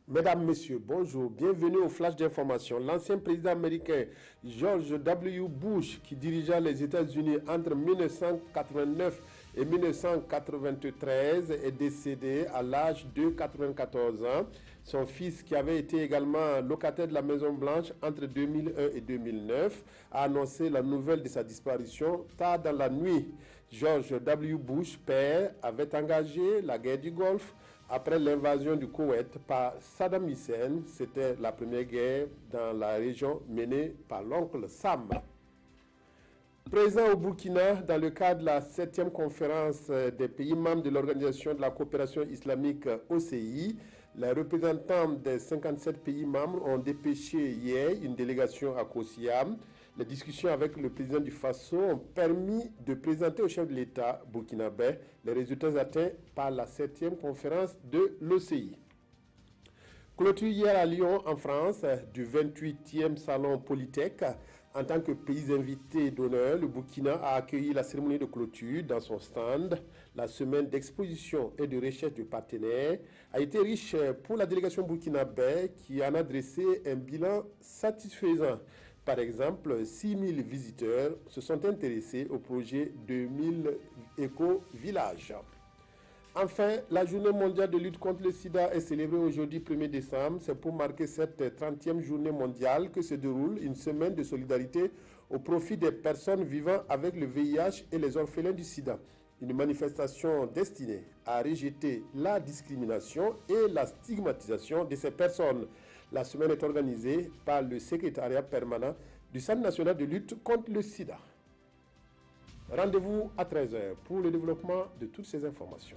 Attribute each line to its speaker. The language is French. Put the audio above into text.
Speaker 1: Mesdames, Messieurs, bonjour, bienvenue au flash d'information. L'ancien président américain George W. Bush, qui dirigea les États-Unis entre 1989 et 1993, est décédé à l'âge de 94 ans. Son fils, qui avait été également locataire de la Maison-Blanche entre 2001 et 2009, a annoncé la nouvelle de sa disparition tard dans la nuit. George W. Bush, père, avait engagé la guerre du Golfe après l'invasion du Koweït par Saddam Hussein. C'était la première guerre dans la région menée par l'oncle Sam. Présent au Burkina, dans le cadre de la 7e conférence des pays membres de l'Organisation de la coopération islamique OCI, les représentants des 57 pays membres ont dépêché hier une délégation à Kosiam. Les discussions avec le président du Faso ont permis de présenter au chef de l'État burkinabé les résultats atteints par la 7e conférence de l'OCI. Clôture hier à Lyon, en France, du 28e salon Polytech. En tant que pays invité d'honneur, le Burkina a accueilli la cérémonie de clôture dans son stand. La semaine d'exposition et de recherche de partenaires a été riche pour la délégation burkinabé qui en a dressé un bilan satisfaisant. Par exemple, 6 000 visiteurs se sont intéressés au projet 2000 éco-villages. Enfin, la journée mondiale de lutte contre le sida est célébrée aujourd'hui 1er décembre. C'est pour marquer cette 30e journée mondiale que se déroule une semaine de solidarité au profit des personnes vivant avec le VIH et les orphelins du sida. Une manifestation destinée à rejeter la discrimination et la stigmatisation de ces personnes. La semaine est organisée par le secrétariat permanent du Centre national de lutte contre le sida. Rendez-vous à 13 h pour le développement de toutes ces informations.